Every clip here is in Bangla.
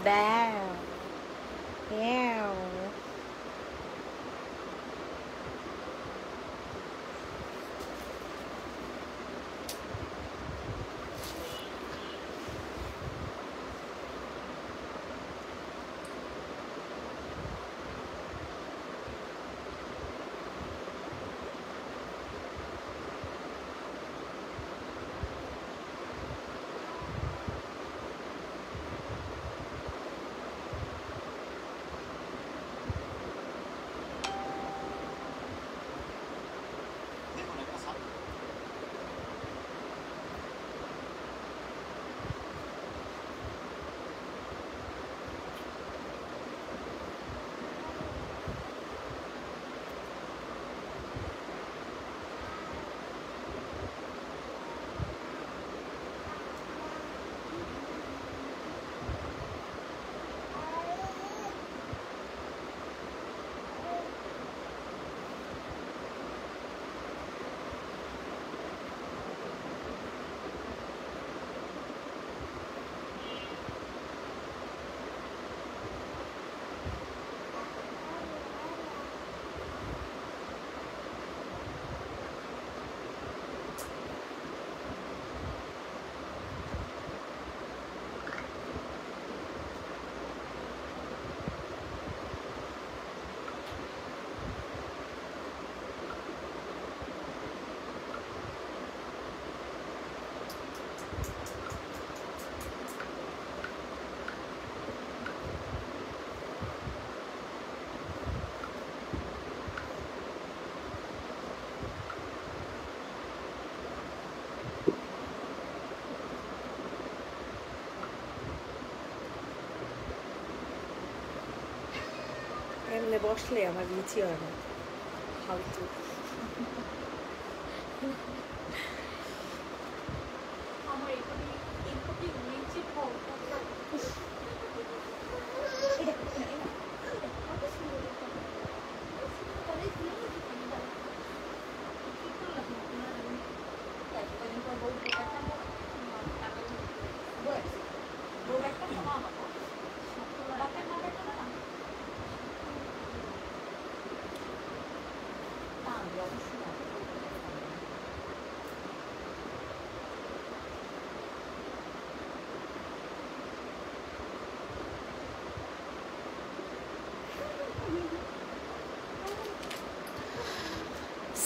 ব্যাও ব্যাও। এমনি বসলে আমার নিচে হয় না ফালতু।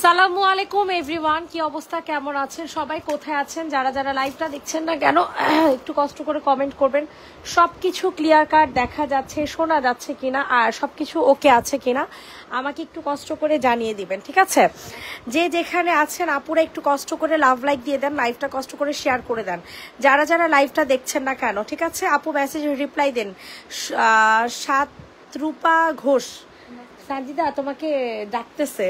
সালামু আলাইকুম এভরিওয়ান, কি অবস্থা, কেমন আছেন সবাই, কোথায় আছেন? যারা যারা লাইভটা দেখছেন না কেন একটু কষ্ট করে কমেন্ট করবেন সবকিছু ক্লিয়ার কাট দেখা যাচ্ছে, শোনা যাচ্ছে কিনা, আর সবকিছু ওকে আছে কিনা আমাকে একটু কষ্ট করে জানিয়ে দিবেন, ঠিক আছে? যে যেখানে আছেন আপুরা একটু কষ্ট করে লাভ লাইক দিয়ে দেন, লাইভটা কষ্ট করে শেয়ার করে দেন যারা যারা লাইভটা দেখছেন না কেন, ঠিক আছে? আপু মেসেজ রিপ্লাই দেন। সাতরূপা ঘোষ, সাজিদা তোমাকে ডাকতেছে।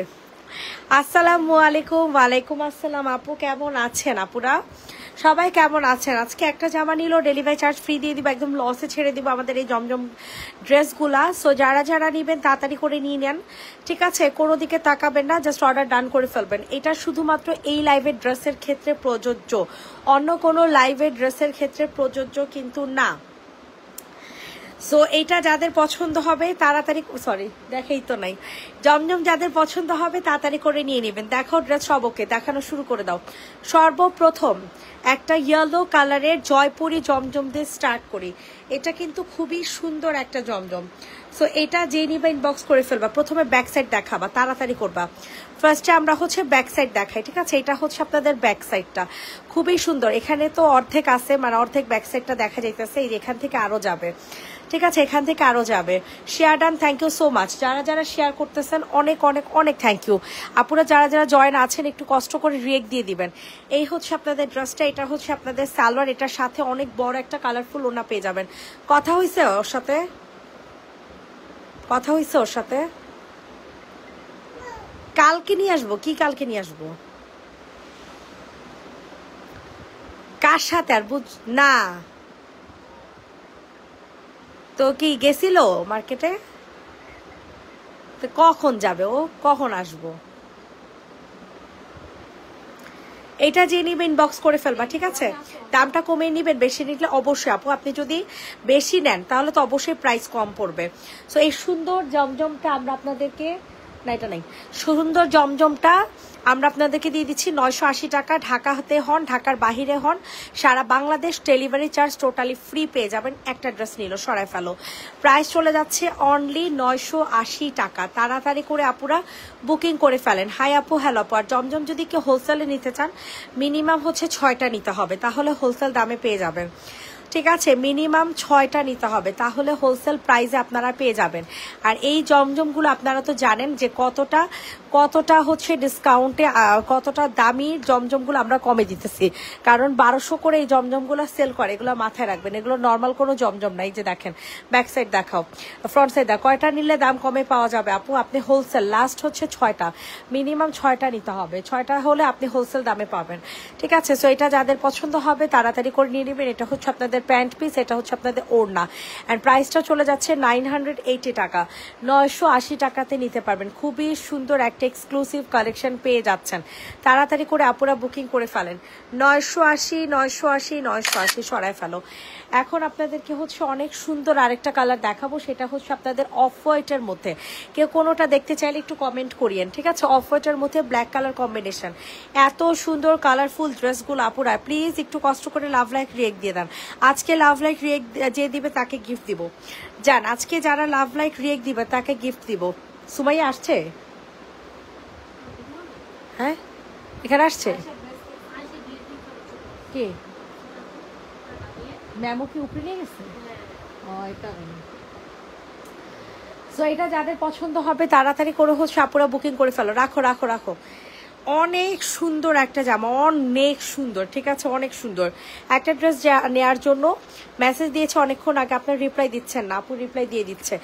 আসসালামু আলাইকুম। ওয়ালাইকুম আসসালাম। আপু কেমন আছেন? আপুরা সবাই কেমন আছেন? আজকে একটা জামা নিল ডেলিভারি চার্জ ফ্রি দিয়ে দিব, একদম লসে ছেড়ে দিব আমাদের এই জমজম ড্রেসগুলা। সো যারা যারা নেবেন তাড়াতাড়ি করে নিয়ে নেন, ঠিক আছে? কোনো দিকে তাকাবেন না, জাস্ট অর্ডার ডান করে ফেলবেন। এটা শুধুমাত্র এই লাইভের ড্রেসের ক্ষেত্রে প্রযোজ্য, অন্য কোনো লাইভের ড্রেসের ক্ষেত্রে প্রযোজ্য কিন্তু না। সো এইটা যাদের পছন্দ হবে তাড়াতাড়ি, সরি দেখেই তো নাই, জমজম যাদের পছন্দ হবে তাড়াতাড়ি করে নিয়ে নেবেন। দেখো ড্রেস সব ওকে, দেখানো শুরু করে দাও। সর্বপ্রথম একটা ইয়েলো কালারের জয়পুরি জমজম দিয়ে স্টার্ট করি। এটা কিন্তু খুবই সুন্দর একটা জমজম। সো এটা যে নিবা ইনবক্স করে ফেলবা। প্রথমে ব্যাক সাইড দেখাবা, তাড়াতাড়ি করবা। ফার্স্টে আমরা হচ্ছে ব্যাক সাইড দেখাই, ঠিক আছে? এটা হচ্ছে আপনাদের ব্যাক সাইডটা, খুবই সুন্দর। এখানে তো অর্ধেক আছে, মানে অর্ধেক ব্যাক সাইডটা দেখা যাইতেছে, এই এখান থেকে আরো যাবে, ঠিক আছে? এখান থেকে আরো যাবে। Share done, thank you so much. যারা যারা শেয়ার করতেছেন অনেক অনেক অনেক থ্যাংক ইউ। আপুরা যারা যারা জয়েন আছেন একটু কষ্ট করে রিয়েক্ট দিয়ে দিবেন। এই হচ্ছে আপনাদের ড্রেসটা, এটা হচ্ছে আপনাদের সালোয়ার, এটার সাথে অনেক বড় একটা কালারফুল ওড়না পেয়ে যাবেন। কথা হইছে ওর সাথে? কথা হইছে ওর সাথে? কালকে নিয়ে আসবো। কি কালকে নিয়ে আসবো? কার সাথে? আর বুঝ না তো কি গেছিল মার্কেটে? তো কখন যাবে ও, কখন আসবো? এটা যে নিবে ইনবক্স করে ফেলবা, ঠিক আছে? দামটা কমিয়ে নিবেন, বেশি নিলে অবশ্যই আপু, আপনি যদি বেশি নেন তাহলে তো অবশ্যই প্রাইস কম পড়বে। সো এই সুন্দর জমজমটা আমরা আপনাদেরকে, না এটা নাই, সুন্দর জমজমটা আমরা আপনাদেরকে দিয়ে দিচ্ছি 980 টাকা। ঢাকাতে হন, ঢাকার বাহিরে হন, সারা Bangladesh delivery charge totally free পেয়ে যাবেন। একটা ড্রেস নিল, সরাই ফেলো, প্রাইস চলে যাচ্ছে অনলি 980 টাকা। তাড়াতাড়ি করে আপুরা বুকিং করে ফেলেন। হাই আপু, হ্যালো আপু। আর জমজম যদি কেউ হোলসেলে নিতে চান মিনিমাম হচ্ছে 6টা নিতে হবে, তাহলে হোলসেল দামে পেয়ে যাবেন, ঠিক আছে? মিনিমাম 6টা নিতে হবে, তাহলে হোলসেল প্রাইসে আপনারা পেয়ে যাবেন। আর এই জমজমগুলো আপনারা তো জানেন যে কতটা হচ্ছে ডিসকাউন্টে, কতটা দামি জমজমগুলো আমরা কমে দিতেছি, কারণ 1200 করে এই জমজমগুলো সেল করে। এগুলো মাথায় রাখবেন, এগুলো নর্মাল কোনো জমজম নাই। যে দেখেন ব্যাক সাইড দেখাও, ফ্রন্ট সাইড দেখো, কয়টা নিলে দাম কমে পাওয়া যাবে আপু? আপনি হোলসেল লাস্ট হচ্ছে 6টা, মিনিমাম 6টা নিতে হবে, 6টা হলে আপনি হোলসেল দামে পাবেন, ঠিক আছে? সো এটা যাদের পছন্দ হবে তাড়াতাড়ি করে নিয়ে নেবেন। এটা হচ্ছে আপনাদের প্যান্ট পিস, এটা হচ্ছে আপনাদের ওড়না, অ্যান্ড প্রাইসটা চলে যাচ্ছে 980 টাকা। 980 টাকাতে নিতে পারবেন। খুবই সুন্দর একটা এক্সক্লুসিভ কালেকশন পেয়ে যাচ্ছেন। তাড়াতাড়ি করে আপুরা বুকিং করে ফেলেন। 980 980 980 সরায় ফেলো। এখন আপনাদেরকে হচ্ছে অনেক সুন্দর আরেকটা কালার দেখাবো, সেটা হচ্ছে আপনাদের অফ হোয়াইটের মধ্যে। কেউ কোনোটা দেখতে চাইলে একটু কমেন্ট করিয়েন, ঠিক আছে? অফ হোয়াইটের মধ্যে ব্ল্যাক কালার কম্বিনেশন, এত সুন্দর কালারফুল ড্রেসগুলো আপুরা প্লিজ একটু কষ্ট করে লাভ লাইক রিয়েক্ট দিয়ে দেন। আজকে লাভ লাইক রিয়েক্ট যে দিবে তাকে গিফট দিব, জান, আজকে যারা লাভ লাইক রিয়েক্ট দিবে তাকে গিফট দিব। সুমাইয়া আসছে? হ্যাঁ, এখানে আসছে কে? ম্যামও কি উপরে নিয়ে গেছে? সো এটা যাদের পছন্দ হবে তাড়াতাড়ি করে হচ্ছে আপুরা বুকিং করে ফেলো। রাখো রাখো রাখো। অনেক সুন্দর একটা জামা, অনেক সুন্দর, ঠিক আছে? অনেক সুন্দর একটা ড্রেস নেওয়ার জন্য মেসেজ দিয়েছে অনেকক্ষণ আগে, আপনার রিপ্লাই দিচ্ছেন না, আপু রিপ্লাই দিয়ে দিচ্ছে।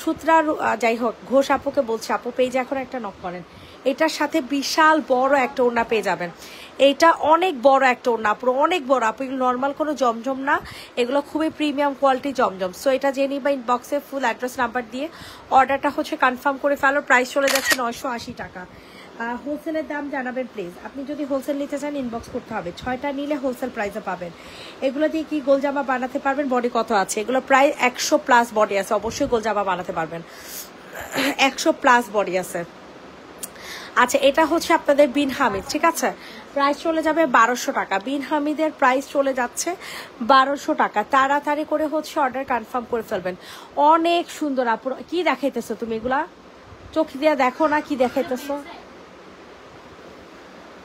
সূত্রার যাই হোক, ঘোষ আপুকে বলছে, আপু পেজে এখন একটা নক করেন। এটার সাথে বিশাল বড় একটা ওড়না পেয়ে যাবেন। এটা অনেক বড় একটা ওড়না, পুরো অনেক বড় আপু, এগুলো নর্মাল কোনো জমজম না, এগুলো খুবই প্রিমিয়াম কোয়ালিটি জমজম। সো এটা জেনে নিবা ইনবক্সে ফুল অ্যাড্রেস নাম্বার দিয়ে অর্ডারটা হচ্ছে কনফার্ম করে ফেলো। প্রাইস চলে যাচ্ছে 980 টাকা। হোলসেলের দাম জানাবেন প্লিজ। আপনি যদি হোলসেল নিতে চান ইনবক্স করতে হবে, 6টা নিলে হোলসেল প্রাইসে পাবেন। এগুলো দিয়ে কি গোলজামা বানাতে পারবেন? বডি কত আছে? এগুলো প্রায় 100+ বডি আছে, অবশ্যই গোলজামা বানাতে পারবেন, 100+ বডি আছে। আচ্ছা, এটা হচ্ছে আপনাদের বিন হামিদ, ঠিক আছে? প্রাইস চলে যাবে 1200 টাকা। বিন হামিদের প্রাইস চলে যাচ্ছে 1200 টাকা। তাড়াতাড়ি করে হচ্ছে অর্ডার কনফার্ম করে ফেলবেন। অনেক সুন্দর আপু। কি দেখাইতেছো তুমি? এগুলা চোখ দিয়ে দেখো না, কি দেখাইতেছো?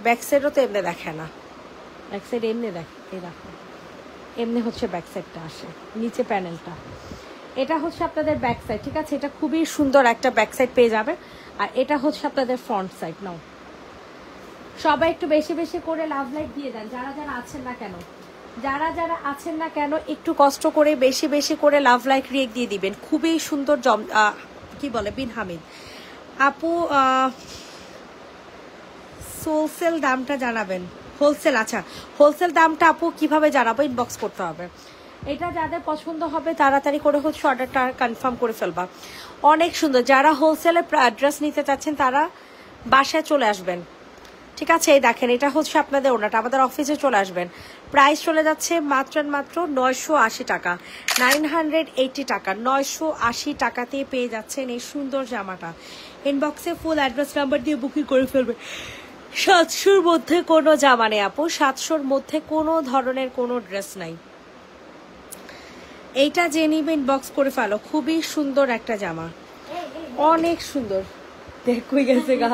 ব্যাক সাইডও তো এমনি দেখে না, ব্যাক সাইড এমনি দেখে, এই দেখো এমনি হচ্ছে ব্যাক সাইডটা আসে, নিচে প্যানেলটা। এটা হচ্ছে আপনাদের ব্যাক সাইড, ঠিক আছে? এটা খুবই সুন্দর একটা ব্যাক সাইড পেয়ে যাবে। আর এটা হচ্ছে আপনাদের ফ্রন্ট সাইড। নাও সবাই একটু বেশি বেশি করে লাভ লাইক দিয়ে দেন, যারা যারা আছেন না কেন, যারা যারা আছেন না কেন একটু কষ্ট করে বেশি বেশি করে লাভ লাইক রিয়েক্ট দিয়ে দিবেন। খুবই সুন্দর কি বলে বিন হামিদ আপু। হোলসেল দামটা জানাবেন। হোলসেল, আচ্ছা হোলসেল দামটা আপু কিভাবে জানাবো? ইনবক্স করতে হবে। এটা যাদের পছন্দ হবে তাড়াতাড়ি করে হচ্ছে অর্ডারটা কনফার্ম করে ফেলবা। অনেক সুন্দর। যারা হোলসেলে অ্যাড্রেস নিতে চাচ্ছেন তারা বাসায় চলে আসবেন, ঠিক আছে? এই দেখেন, এটা হচ্ছে আপনাদের ওনাটা, আমাদের অফিসে চলে আসবেন। প্রাইস চলে যাচ্ছে মাত্র 980 টাকা, 980 টাকা। 980 টাকাতেই পেয়ে যাচ্ছেন এই সুন্দর জামাটা। ইনবক্সে ফুল অ্যাড্রেস নাম্বার দিয়ে বুকিং করে ফেলবেন। 700-র মধ্যে কোনো জামা নেই আপু, 700-র মধ্যে কোনো ধরনের কোনো ড্রেস নাই। এইটা যে নিবে ইনবক্স করে ফেলো। খুবই সুন্দর একটা জামা, অনেক সুন্দর। দেখুই গেছে গা।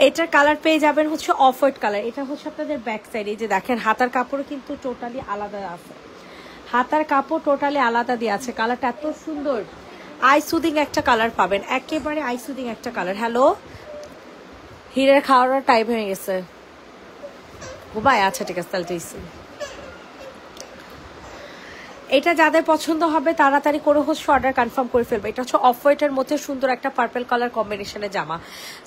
এটার কালার পেয়ে যাবেন হচ্ছে অফ হোয়াইট কালার। এটা হচ্ছে আপনাদের ব্যাক সাইড। এই যে দেখেন হাতার কাপড় কিন্তু টোটালি আলাদা আছে, হাতার কাপড় টোটালি আলাদা দিয়ে আছে। কালারটা এত সুন্দর, আই সুদিং একটা কালার পাবেন, একেবারে আই সুদিং একটা কালার। হ্যালো, হিরের খাওয়ার টাইম হয়ে গেছে ভাই। আচ্ছা ঠিক আছে, তাহলে এটা যাদের পছন্দ হবে তাড়াতাড়ি করে হচ্ছে অর্ডার কনফার্ম করে ফেলবে। এটা হচ্ছে অফ হোয়াইটের মধ্যে সুন্দর একটা পার্পল কালার কম্বিনেশনের জামা।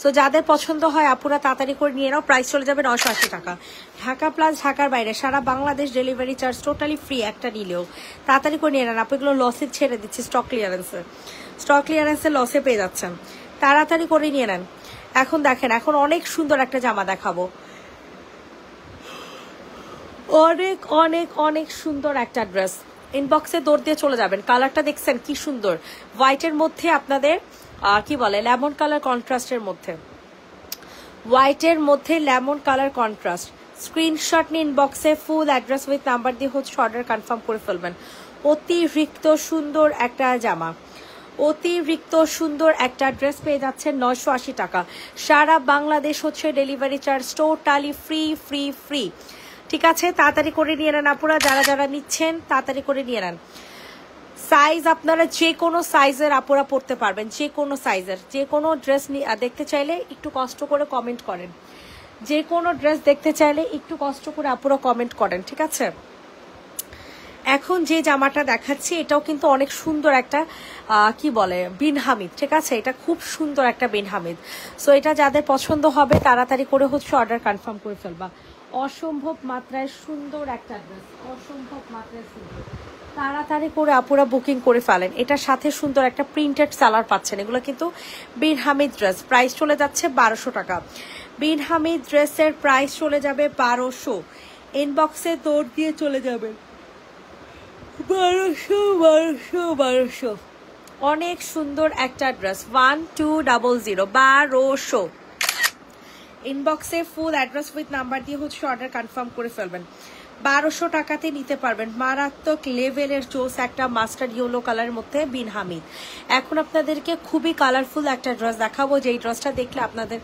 সো যাদের পছন্দ হয় আপুরা তাড়াতাড়ি করে নিয়ে নাও। প্রাইস চলে যাবে 980 টাকা। ঢাকা প্লাস ঢাকার বাইরে সারা Bangladesh delivery charge totally free একটা নিলেও। তাড়াতাড়ি করে নিয়ে নেন। আপনি এগুলো লসে ছেড়ে দিচ্ছি, স্টক ক্লিয়ারেন্সে লসে পেয়ে যাচ্ছেন। তাড়াতাড়ি করে নিয়ে নেন। এখন দেখেন, এখন অনেক সুন্দর একটা জামা দেখাবো, অনেক অনেক অনেক সুন্দর একটা ড্রেস। ইনবক্সে দৌড় দিয়ে চলে যাবেন। কালারটা দেখছেন কি সুন্দর, হোয়াইটের মধ্যে আপনাদের কি বলে লেমন কালার কন্ট্রাস্টের মধ্যে, হোয়াইটের মধ্যে লেমন কালার কন্ট্রাস্ট। স্ক্রিনশট নিয়ে ইনবক্সে ফুল অ্যাড্রেস উইথ নাম্বার দিয়ে হচ্ছে অর্ডার কনফার্ম করে ফেলবেন। অতিরিক্ত সুন্দর একটা জামা, অতিরিক্ত সুন্দর একটা ড্রেস পেয়ে যাচ্ছেন 980 টাকা। সারা বাংলাদেশ হচ্ছে delivery charge totally free free free. ঠিক আছে, তাড়াতাড়ি করে নিয়ে নেন আপুরা, যারা যারা নিচ্ছেন তাড়াতাড়ি করে নিয়ে নেন। সাইজ আপনারা যে কোনো সাইজের আপুরা পরতে পারবেন, যে কোনো সাইজের যে কোনো ড্রেস দেখতে চাইলে একটু কষ্ট করে কমেন্ট করেন, যে কোনো ড্রেস দেখতে চাইলে একটু কষ্ট করে আপুরা কমেন্ট করেন। ঠিক আছে, এখন যে জামাটা দেখাচ্ছি এটাও কিন্তু অনেক সুন্দর একটা কি বলে বিন হামিদ। ঠিক আছে, এটা খুব সুন্দর একটা বিন হামিদ। সো এটা যাদের পছন্দ হবে তাড়াতাড়ি করে হচ্ছে অর্ডার কনফার্ম করে ফেলবা। অসম্ভব মাত্রায় সুন্দর একটা ড্রেস, অসম্ভব মাত্রায় সুন্দর, তাড়াতাড়ি করে আপুরা বুকিং করে ফেলেন। এটার সাথে সুন্দর একটা প্রিন্টেড সালোয়ার পাচ্ছেন। এগুলো কিন্তু বিন হামিদ ড্রেস, প্রাইস চলে যাচ্ছে 1200 টাকা। বিন হামিদ ড্রেসের প্রাইস চলে যাবে 1200। ইনবক্সে দৌড় দিয়ে চলে যাবেন 1200 1200 1200। অনেক সুন্দর একটা ড্রেস 1200 1200। ইনবক্সে ফুল অ্যাড্রেস উইথ নাম্বার দিয়ে হচ্ছে অর্ডার কনফার্ম করে ফেলবেন। 1200 টাকাতে নিতে পারবেন। মারাত্মক লেভেলের চোস একটা মাস্টার্ড ইয়েলো কালারের মধ্যে বিন হামিদ। এখন আপনাদেরকে খুবই কালারফুল একটা ড্রেস দেখাবো, যেই ড্রেসটা দেখলে আপনাদের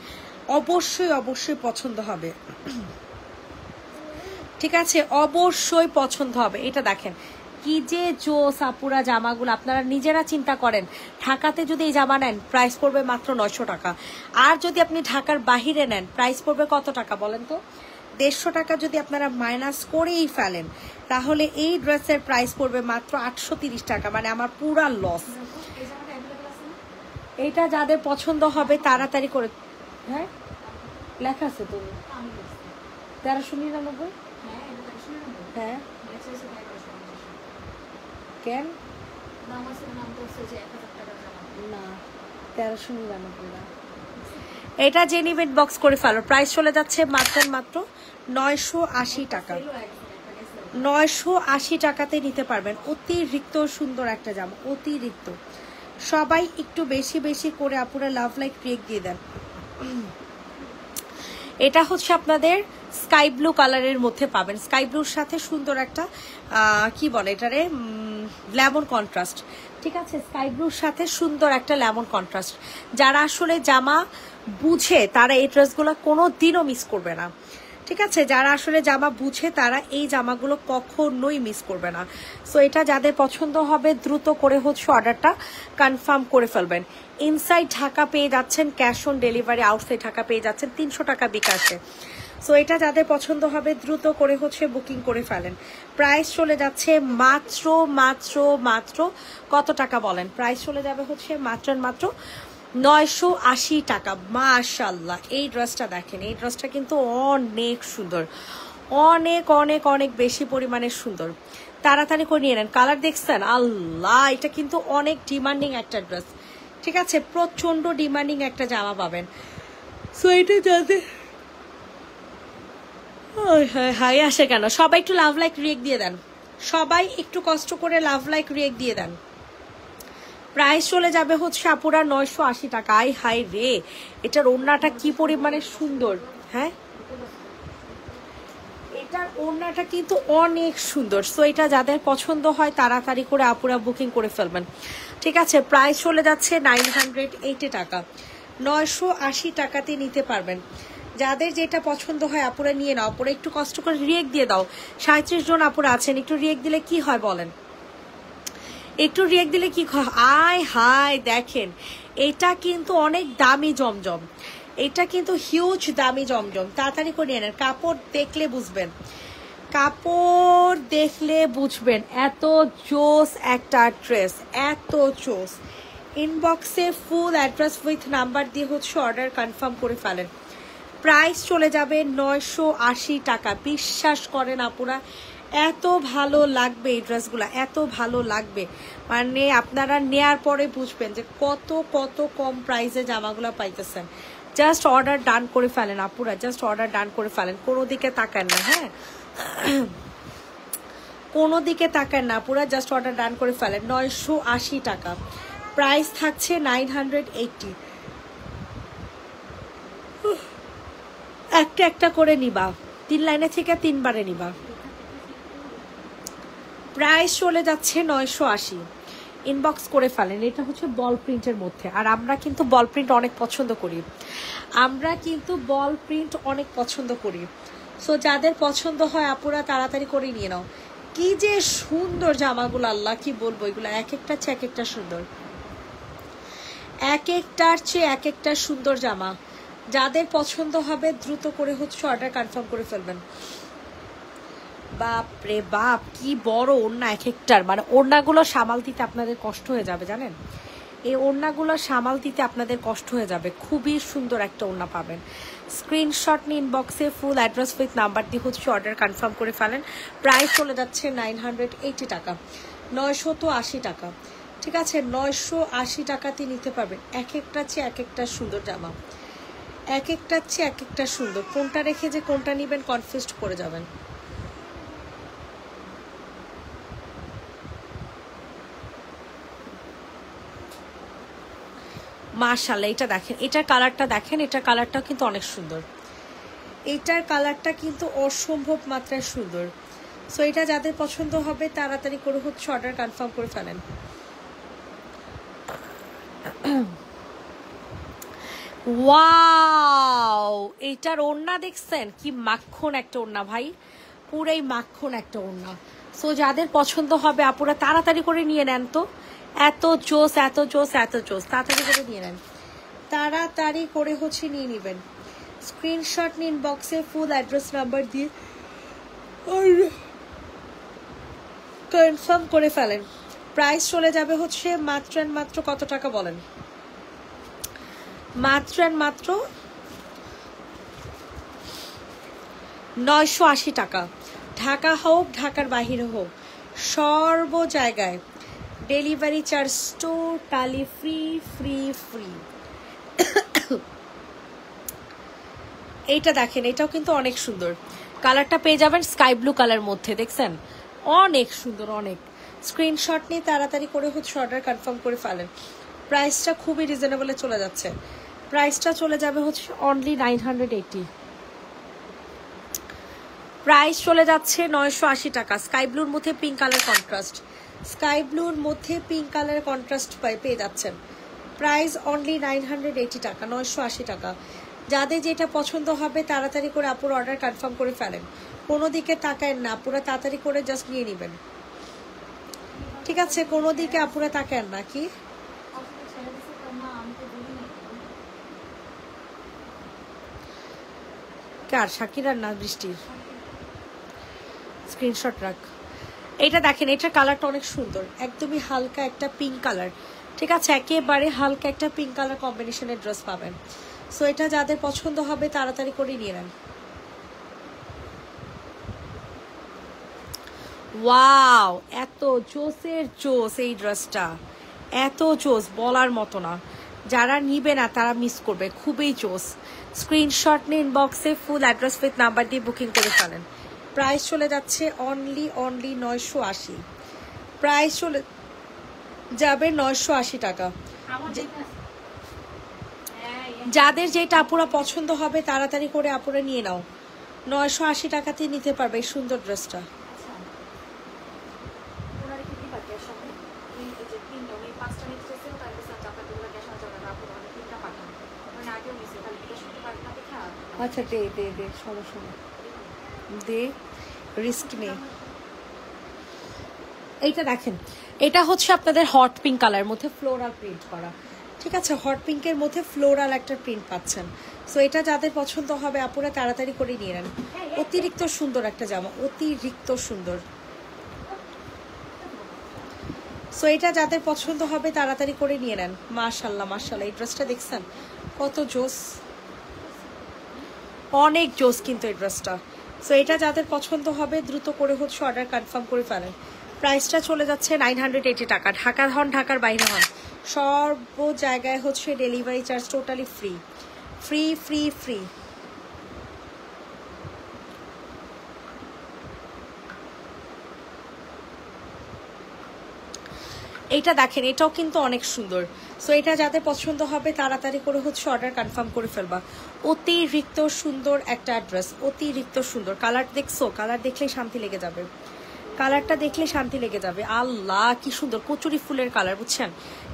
অবশ্যই অবশ্যই পছন্দ হবে। ঠিক আছে, অবশ্যই পছন্দ হবে। এটা দেখেন কি যে জোস আপুরা জামাগুলো, আপনারা নিজেরা চিন্তা করেন। ঢাকাতে যদি এই জামা নেন প্রাইস পড়বে মাত্র 900 টাকা, আর যদি আপনি ঢাকার বাহিরে নেন প্রাইস পড়বে কত টাকা বলেন তো? 150 টাকা যদি আপনারা মাইনাস করেই ফেলেন তাহলে এই ড্রেসের প্রাইস পড়বে মাত্র 830 টাকা। মানে আমার পুরা লস। এইটা যাদের পছন্দ হবে তাড়াতাড়ি করে, হ্যাঁ লেখা আছে তো 1399। হ্যাঁ কেন না 1399 না। এটা জেনিভেট বক্স করে ফেলো, প্রাইস চলে যাচ্ছে মাত্র 980 টাকা। 980 টাকাতে নিতে পারবেন। অতিরিক্ত সুন্দর একটা জামা, অতিরিক্ত। সবাই একটু বেশি বেশি করে আপুরা লাভ লাইক ক্রিয়েট দিয়ে দেন। এটা হচ্ছে আপনাদের স্কাই ব্লু কালারের মধ্যে পাবেন। স্কাই ব্লুর সাথে সুন্দর একটা কি বলে এটারে লেমন কন্ট্রাস্ট। ঠিক আছে, স্কাই ব্লুর সাথে সুন্দর একটা লেমন কন্ট্রাস্ট। যারা আসলে জামা বুঝে তারা এই ড্রেসগুলো কোনো দিনও মিস করবে না। ঠিক আছে, যারা আসলে জামা বুঝে তারা এই জামাগুলো কখনোই মিস করবে না। সো এটা যাদের পছন্দ হবে দ্রুত করে হচ্ছে অর্ডারটা কনফার্ম করে ফেলবেন। ইনসাইড ঢাকা পেয়ে যাচ্ছেন cash on delivery, outside Dhaka পেয়ে যাচ্ছেন 300 টাকা বিকাশে। সো এটা যাদের পছন্দ হবে দ্রুত করে হচ্ছে বুকিং করে ফেলেন। প্রাইস চলে যাচ্ছে মাত্র মাত্র মাত্র কত টাকা বলেন? প্রাইস চলে যাবে হচ্ছে মাত্র মাত্র 980 টাকা। মাশাআল্লাহ, এই ড্রেসটা দেখেন, এই ড্রেসটা কিন্তু অনেক সুন্দর, অনেক অনেক অনেক বেশি পরিমাণে সুন্দর। তাড়াতাড়ি করে নিয়ে নেন। কালার দেখছেন? আল্লাহ, এটা কিন্তু অনেক ডিমান্ডিং একটা ড্রেস। ঠিক আছে, প্রচন্ড ডিমান্ডিং একটা জামা পাবেন। সো এটা যাদের হাই আসে কেন, সবাই একটু লাভ লাইক রিয়েক্ট দিয়ে দেন, সবাই একটু কষ্ট করে লাভ লাইক রিয়েক্ট দিয়ে দেন। প্রাইস চলে যাবে হচ্ছে আপুরা 980 টাকা। আই হাই রে, এটার ওড়নাটা কি পরিমাণে সুন্দর। হ্যাঁ, এটার ওড়নাটা কিন্তু অনেক সুন্দর। সো এটা যাদের পছন্দ হয় তাড়াতাড়ি করে আপুরা বুকিং করে ফেলবেন। ঠিক আছে, প্রাইস চলে যাচ্ছে 980 টাকা। 980 টাকাতে নিতে পারবেন। যাদের যেটা পছন্দ হয় আপুরা নিয়ে নাও। আপুরা একটু কষ্ট করে রিয়েক্ট দিয়ে দাও। 37 জন আপুরা আছেন, একটু রিয়েক্ট দিলে কি হয় বলেন? একটু রিয়েক্ট দিলে কি হয়? আয় হাই দেখেন, এটা কিন্তু অনেক দামি জমজম, এটা কিন্তু হিউজ দামি জমজম। তাড়াতাড়ি করে নিয়ে নেন। কাপড় দেখলে বুঝবেন, কাপড় দেখলে বুঝবেন এত জোস একটা ড্রেস, এত জোস। ইনবক্সে ফুল অ্যাড্রেস উইথ নাম্বার দিয়ে হচ্ছে অর্ডার কনফার্ম করে ফেলেন। প্রাইস চলে যাবে 980 টাকা। বিশ্বাস করেন আপুরা, এত ভালো লাগবে এই ড্রেসগুলো, এত ভালো লাগবে। মানে আপনারা নেয়ার পরে বুঝবেন যে কত কত কম প্রাইসে জামাগুলো পাইতেছেন। জাস্ট অর্ডার ডান করে ফেলেন আপুরা, জাস্ট অর্ডার ডান করে ফেলেন, কোনো দিকে তাকান না, হ্যাঁ কোনো দিকে তাকান না পুরা, জাস্ট অর্ডার ডান করে ফেলেন। 980 টাকা প্রাইস থাকছে, 980। একটা একটা করে নিবা, 3 লাইনে থেকে 3 বারে নিবা। প্রাইস চলে যাচ্ছে 980, ইনবক্স করে ফেলেন। এটা হচ্ছে বল প্রিন্টের মধ্যে, আর আমরা কিন্তু বল প্রিন্ট অনেক পছন্দ করি, আমরা কিন্তু বল প্রিন্ট অনেক পছন্দ করি। সো যাদের পছন্দ হয় আপুরা তাড়াতাড়ি করে নিয়ে নাও। কি যে সুন্দর জামাগুলো, আল্লাহ কি বলবো, এগুলো এক একটা চেয়ে এক একটা সুন্দর, এক একটার চেয়ে এক একটা সুন্দর জামা। যাদের পছন্দ হবে দ্রুত করে হচ্ছে অর্ডার কনফার্ম করে ফেলবেন। বাপ রে বাপ, কি বড় ওড়না এক একটার, মানে ওড়নাগুলো সামাল দিতে আপনাদের কষ্ট হয়ে যাবে জানেন, এই ওড়নাগুলো সামাল দিতে আপনাদের কষ্ট হয়ে যাবে। খুবই সুন্দর একটা ওড়না পাবেন। স্ক্রিনশট নিয়ে ইনবক্সে ফুল অ্যাড্রেস উইথ নাম্বার দিয়ে হচ্ছে অর্ডার কনফার্ম করে ফেলেন। প্রাইস চলে যাচ্ছে 980 টাকা, 980 টাকা, ঠিক আছে 980 টাকাতে নিতে পারবেন। এক একটা চেয়ে এক একটা সুন্দর জামা, এক একটার চেয়ে এক একটা সুন্দর, কোনটা রেখে যে কোনটা নেবেন কনফিউজড করে যাবেন। মাশাআল্লাহ, এটা দেখেন, এটার কালারটা দেখেন, এটার কালারটাও কিন্তু অনেক সুন্দর, এটার কালারটা কিন্তু অসম্ভব মাত্রায় সুন্দর। সো এটা যাদের পছন্দ হবে তাড়াতাড়ি করে হচ্ছে অর্ডার কনফার্ম করে ফেলেন। ওয়াও, এইটার ওড়না দেখছেন কি মাখন একটা ওড়না ভাই, পুরাই মাখন একটা ওড়না। সো যাদের পছন্দ হবে আপুরা তাড়াতাড়ি করে নিয়ে নেন তো, এত জোস এত জোস এত জোস, তাড়াতাড়ি করে নিয়ে নেন, তাড়াতাড়ি করে হচ্ছে নিয়ে নেবেন। স্ক্রিনশট নিন বক্সে ফুল অ্যাড্রেস নাম্বার দিয়ে কনফার্ম করে ফেলেন। প্রাইস চলে যাবে হচ্ছে মাত্র এন্ড মাত্র কত টাকা বলেন, মাত্র এন্ড মাত্র 980 টাকা। ঢাকা হোক ঢাকার বাহিরে হোক সর্ব জায়গায় delivery charge totally free free free. এইটা দেখেন, এটাও কিন্তু অনেক সুন্দর, কালারটা পেয়ে যাবেন স্কাই ব্লু কালার মধ্যে, দেখছেন অনেক সুন্দর অনেক। স্ক্রিনশট নিয়ে তাড়াতাড়ি করে হচ্ছে অর্ডার কনফার্ম করে ফেলেন। প্রাইসটা খুবই রিজনেবলে চলে যাচ্ছে, প্রাইসটা চলে যাবে হচ্ছে অনলি 980, প্রাইস চলে যাচ্ছে 980 টাকা। স্কাই ব্লুর মধ্যে পিঙ্ক কালার কন্ট্রাস্ট, স্কাই ব্লুর মধ্যে পিঙ্ক কালার কন্ট্রাস্ট পেয়ে যাচ্ছেন। প্রাইস অনলি 980 টাকা, 980 টাকা। যাদের যেটা পছন্দ হবে তাড়াতাড়ি করে আপুর অর্ডার কনফার্ম করে ফেলেন, কোনো দিকে তাকায় না, পুরো তাড়াতাড়ি করে জাস্ট নিয়ে নেবেন, ঠিক আছে কোনো দিকে আপুরা তাকায় না। কি কার শাকিরার না বৃষ্টির? স্ক্রিনশট রাখ। এইটা দেখেন, এটার কালারটা অনেক সুন্দর, একদমই হালকা একটা পিঙ্ক কালার, ঠিক আছে একেবারে হালকা একটা পিঙ্ক কালার কম্বিনেশনের ড্রেস পাবেন। সো এটা যাদের পছন্দ হবে তাড়াতাড়ি করে নিয়ে নেন। ওয়াও, এত জোসের জোস এই ড্রেসটা, এত জোস বলার মতো না, যারা নিবে না তারা মিস করবে, খুবই জোস। স্ক্রিনশট নিয়ে ইনবক্সে ফুল অ্যাড্রেস উইথ নাম্বার দিয়ে বুকিং করে ফেলেন। প্রাইস চলে যাচ্ছে অনলি 980, প্রাইস চলে যাবে 980 টাকা। যাদের যেটা আপুরা পছন্দ হবে তাড়াতাড়ি করে আপুরা নিয়ে নাও, 980 টাকাতে নিতে পারবে এই সুন্দর ড্রেসটা। আচ্ছা দে দে দে, সমস্যা নেই, দে, রিস্ক নেই। এইটা দেখেন, এটা হচ্ছে আপনাদের হট পিঙ্ক কালার মধ্যে ফ্লোরাল প্রিন্ট করা, ঠিক আছে হট পিঙ্কের মধ্যে ফ্লোরাল একটা প্রিন্ট পাচ্ছেন। সো এটা যাদের পছন্দ হবে আপুরা তাড়াতাড়ি করে নিয়ে নেন। অতিরিক্ত সুন্দর একটা জামা, অতিরিক্ত সুন্দর। সো এটা যাদের পছন্দ হবে তাড়াতাড়ি করে নিয়ে নেন। মাশাল্লাহ মাশাল্লাহ, এই ড্রেসটা দেখছেন কত জোস, অনেক জোস কিন্তু এই ড্রেসটা। সো এটা যাদের পছন্দ হবে দ্রুত করে হচ্ছে অর্ডার কনফার্ম করে ফেলেন। প্রাইসটা চলে যাচ্ছে 980 টাকা। ঢাকার হন ঢাকার বাইরে হন সর্ব জায়গায় হচ্ছে delivery charge totally free, free free free. এইটা দেখেন, এটাও কিন্তু অনেক সুন্দর। সো এটা যাদের পছন্দ হবে তাড়াতাড়ি করে হচ্ছে অর্ডার কনফার্ম করে ফেলবা। অতিরিক্ত সুন্দর একটা ড্রেস, অতিরিক্ত সুন্দর। কালার দেখছো? কালার দেখলেই শান্তি লেগে যাবে, কালারটা দেখলে শান্তি লেগে যাবে। আল্লাহ কি সুন্দর কচুরি ফুলের কালার, বুঝছেন?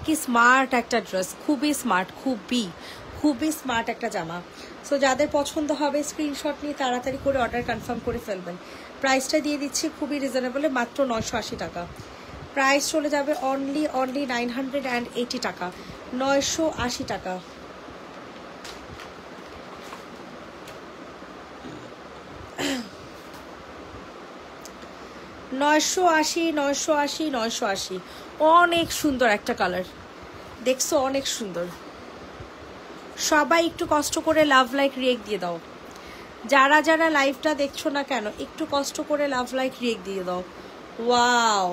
কি স্মার্ট একটা ড্রেস, খুবই স্মার্ট, খুবই খুবই স্মার্ট একটা জামা। সো যাদের পছন্দ হবে স্ক্রিনশট নিয়ে তাড়াতাড়ি করে অর্ডার কনফার্ম করে ফেলবেন। প্রাইসটা দিয়ে দিচ্ছি খুবই রিজনেবলে, মাত্র 980 টাকা। প্রাইস চলে যাবে অনলি 980 টাকা, 980 টাকা। $980 অনেক সুন্দর একটা কালার, দেখছো? অনেক সুন্দর। সবাই একটু কষ্ট করে লাভ লাইক রিয়েক্ট দিয়ে দাও। যারা যারা লাইভটা দেখছো না কেন একটু কষ্ট করে লাভ লাইক রিয়েক্ট দিয়ে দাও। ওয়াও,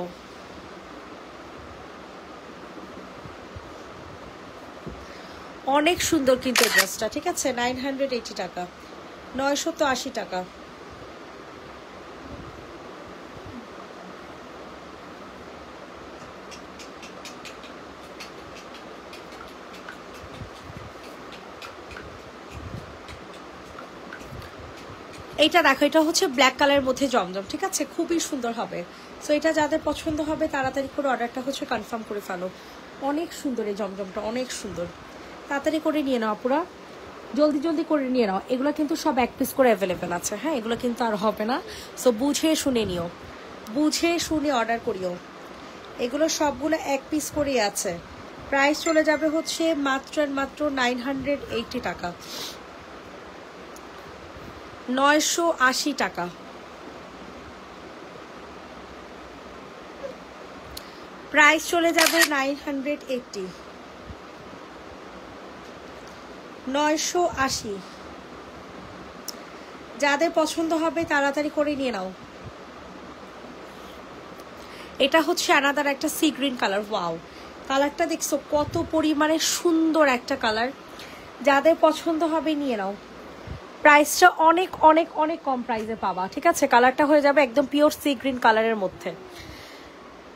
অনেক সুন্দর কিন্তু ড্রেসটা, ঠিক আছে? 980 টাকা, 980 টাকা। এইটা দেখো, এটা হচ্ছে ব্ল্যাক কালারের মধ্যে জমজম, ঠিক আছে? খুবই সুন্দর হবে। সো এটা যাদের পছন্দ হবে তাড়াতাড়ি করে অর্ডারটা হচ্ছে কনফার্ম করে ফেলো। অনেক সুন্দর এই জমজমটা, অনেক সুন্দর। তাড়াতাড়ি করে নিয়ে নাও পুরা, জলদি জলদি করে নিয়ে নাও। এগুলো কিন্তু সব এক পিস করে অ্যাভেলেবেল আছে, হ্যাঁ? এগুলো কিন্তু আর হবে না। সো বুঝে শুনে নিও, বুঝে শুনে অর্ডার করিও। এগুলো সবগুলো এক পিস করেই আছে। প্রাইস চলে যাবে হচ্ছে মাত্র 980 টাকা, 980 টাকা। প্রাইস চলে যাবে 980, 980। যাদের পছন্দ হবে তাড়াতাড়ি করে নিয়ে নাও। এটা হচ্ছে আনাদার একটা সি গ্রিন কালার। ওয়াও, কালারটা দেখছো কত পরিমাণে সুন্দর একটা কালার। যাদের পছন্দ হবে নিয়ে নাও। প্রাইসটা অনেক অনেক অনেক কম প্রাইসে পাবা, ঠিক আছে? কালারটা হয়ে যাবে একদম পিওর সি গ্রিন কালারের মধ্যে,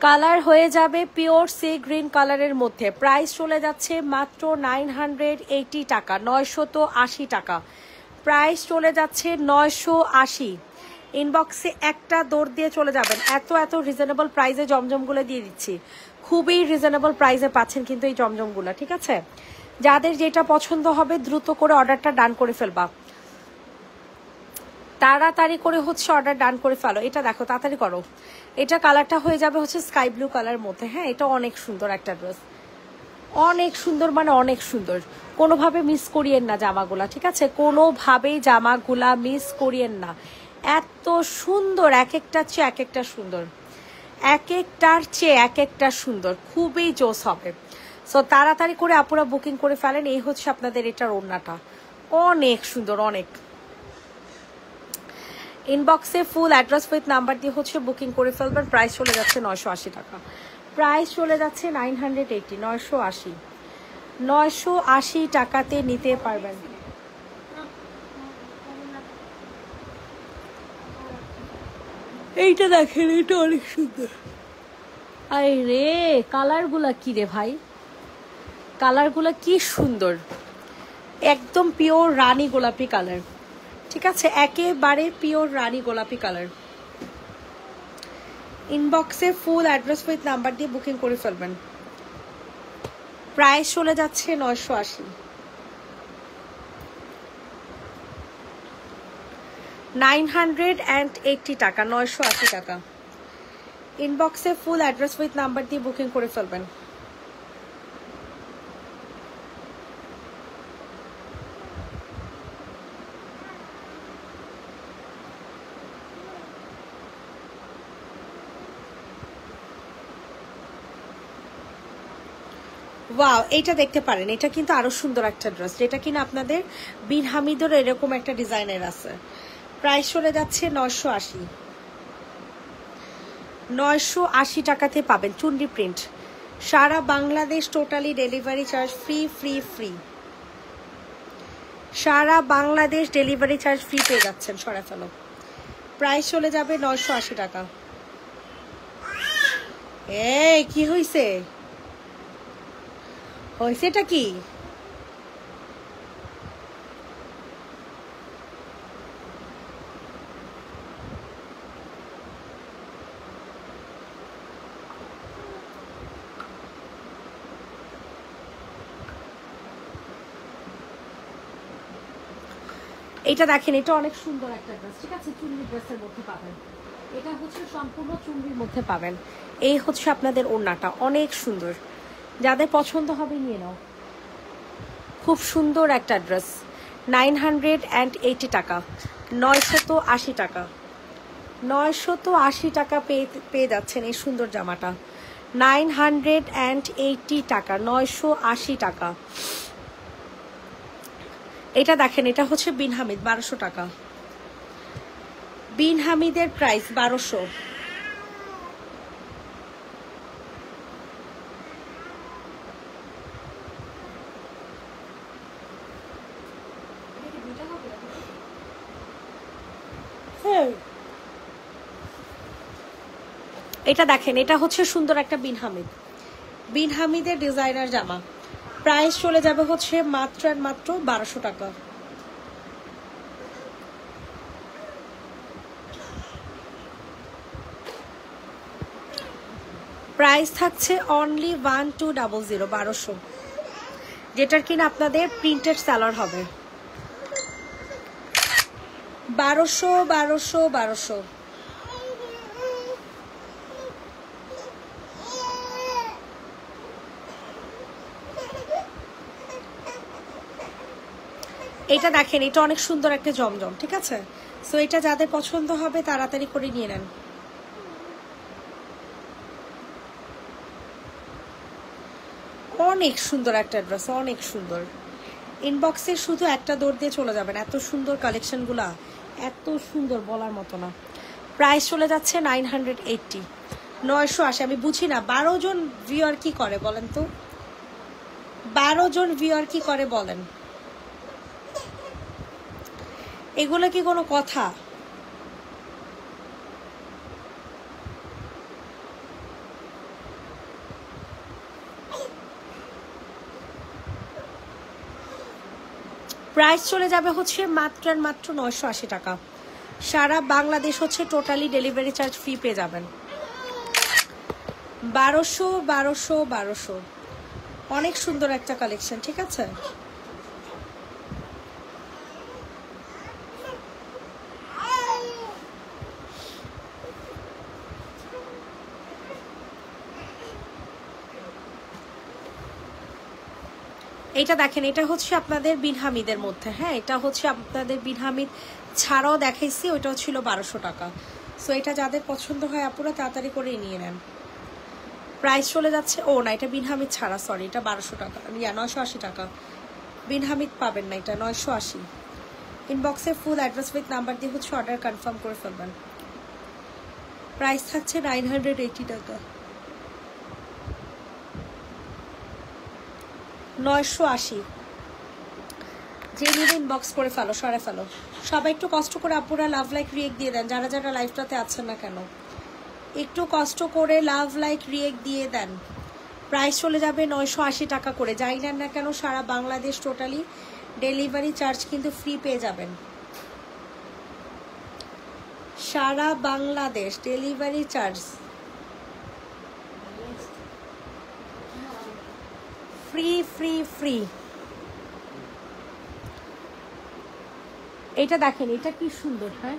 কালার হয়ে যাবে পিওর সি গ্রিন কালারের মধ্যে। প্রাইস চলে যাচ্ছে মাত্র 980 টাকা, 980 টাকা। প্রাইস চলে যাচ্ছে 980। ইনবক্সে একটা দৌড় দিয়ে চলে যাবেন, এত এত রিজনেবল প্রাইসে জমজমগুলো দিয়ে দিচ্ছি। খুবই রিজনেবল প্রাইসে পাচ্ছেন কিন্তু এই জমজমগুলো, ঠিক আছে? যাদের যেটা পছন্দ হবে দ্রুত করে অর্ডারটা ডান করে ফেলবা, তাড়াতাড়ি করে হচ্ছে অর্ডার ডান করে ফেলো। এটা দেখো, তাড়াতাড়ি করো। এটা কালারটা হয়ে যাবে হচ্ছে স্কাই ব্লু কালার মধ্যে, হ্যাঁ? এটা অনেক সুন্দর একটা ড্রেস, অনেক সুন্দর, মানে অনেক সুন্দর। কোনোভাবে মিস করিয়েন না জামাগুলা, ঠিক আছে? কোনোভাবেই জামাগুলা মিস করিয়েন না। এত সুন্দর, এক একটার চেয়ে এক একটা সুন্দর, এক একটার চেয়ে এক একটা সুন্দর, খুবই জোস হবে। সো তাড়াতাড়ি করে আপুরা বুকিং করে ফেলেন। এই হচ্ছে আপনাদের এটার ওড়নাটা, অনেক সুন্দর, অনেক। ইনবক্সে ফুল অ্যাড্রেস উইথ নাম্বার দিয়ে হচ্ছে বুকিং করে ফেলবেন। প্রাইস চলে যাচ্ছে 980 টাকা, প্রাইস চলে যাচ্ছে 980, 980, 980 টাকাতে নিতে পারবেন। এইটা দেখেন, এটা অনেক সুন্দর। আরে রে, কালারগুলা কি রে ভাই, কালারগুলা কি সুন্দর, একদম পিওর রানী গোলাপি কালার, ঠিক আছে? একেবারে পিওর রানী গোলাপি কালার। ইনবক্সে ফুল অ্যাড্রেস উইথ নাম্বার দিয়ে বুকিং করে ফেলবেন। প্রাইস চলে যাচ্ছে 980, 980 টাকা, 980 টাকা। ইনবক্সে ফুল অ্যাড্রেস উইথ নাম্বার দিয়ে বুকিং করে ফেলবেন। ওয়াও, এইটা দেখতে পারেন, এটা কিন্তু আরো সুন্দর একটা ড্রেস, যেটা কিনা আপনাদের বিন হামিদের এরকম একটা ডিজাইনের আছে। প্রাইস চলে যাচ্ছে 980, 980 টাকাতে পাবেন চুন্ডি প্রিন্ট। সারা Bangladesh totally delivery charge free free free, সারা বাংলাদেশ ডেলিভারি চার্জ ফ্রি পেয়ে যাচ্ছেন। সরা ফেলো, প্রাইস চলে যাবে 980 টাকা। এই কি হইছে, হয়েছেটা কি? এটা দেখেন, এটা অনেক সুন্দর একটা ড্রেস, ঠিক আছে? চুন্নি ড্রেসের মধ্যে পাবেন, এটা হচ্ছে সম্পূর্ণ চুন্নির মধ্যে পাবেন। এই হচ্ছে আপনাদের ওড়নাটা, অনেক সুন্দর, যাদের পছন্দ হবে নিয়ে নাও। খুব সুন্দর একটা ড্রেস, 980 টাকা, 980 টাকা, 980 টাকা পেয়ে যাচ্ছেন এই সুন্দর জামাটা। 980 টাকা, 980 টাকা। এটা দেখেন, এটা হচ্ছে বিন হামিদ, 1200 টাকা। বিন হামিদের প্রাইস 1200। এটা দেখেন, এটা হচ্ছে সুন্দর একটা বিন হামিদ, বিন হামিদের ডিজাইনার জামা। প্রাইস চলে যাবে হচ্ছে মাত্র আর মাত্র 1200 টাকা। প্রাইস থাকছে অনলি 1200, 1200, যেটার কিনা আপনাদের প্রিন্টেড সালোয়ার হবে। 1200, 1200, 1200। এটা দেখেন, এটা অনেক সুন্দর একটা জমজম, ঠিক আছে? সো এটা যাদের পছন্দ হবে তাড়াতাড়ি করে নিয়ে নেন। অনেক সুন্দর একটা ড্রেস, অনেক সুন্দর। ইনবক্সে শুধু একটা দৌড় দিয়ে চলে যাবেন, এত সুন্দর কালেকশনগুলা, এত সুন্দর বলার মতো না। প্রাইস চলে যাচ্ছে 980, 980। আমি বুঝি না 12 জন ভিউয়ার কি করে বলেন তো, 12 জন ভিউয়ার কি করে বলেন? এগুলো কি কোনো কথা? প্রাইস চলে যাবে হচ্ছে মাত্র আর মাত্র 980 টাকা। সারা বাংলাদেশ হচ্ছে টোটালি ডেলিভারি চার্জ ফ্রি পেয়ে যাবেন। 1200, 1200, 1200। অনেক সুন্দর একটা কালেকশন, ঠিক আছে? এটা দেখেন, এটা হচ্ছে আপনাদের বিন হামিদের মধ্যে, হ্যাঁ, এটা হচ্ছে আপনাদের বিন হামিদ ছাড়াও দেখাইছি, ওইটাও ছিল 1200 টাকা। সো এটা যাদের পছন্দ হয় আপুরা তাড়াতাড়ি করে নিয়ে নেন। প্রাইস চলে যাচ্ছে, ও না, এটা বিন হামিদ ছাড়া, সরি, এটা 1200 টাকা, 980 টাকা। বিন হামিদ পাবেন না, এটা 980। ইনবক্সে ফুল অ্যাড্রেস উইথ নাম্বার দিয়ে হচ্ছে অর্ডার কনফার্ম করে ফেলবেন। প্রাইস থাকছে 980 টাকা, 980। যে নিয়ে ইনবক্স করে ফেলো, সরে ফেলো। সবাই একটু কষ্ট করে আপুরা লাভ লাইক রিয়েক্ট দিয়ে দেন, যারা যারা লাইভটাতে আছেন না কেন, একটু কষ্ট করে লাভ লাইক রিয়েক্ট দিয়ে দেন। প্রাইস চলে যাবে 980 টাকা করে, যাই নেন না কেন সারা বাংলাদেশ টোটালি ডেলিভারি চার্জ কিন্তু ফ্রি পেয়ে যাবেন। সারা Bangladesh delivery charge free free free. এটা দেখেন, এটা কি সুন্দর, হ্যাঁ,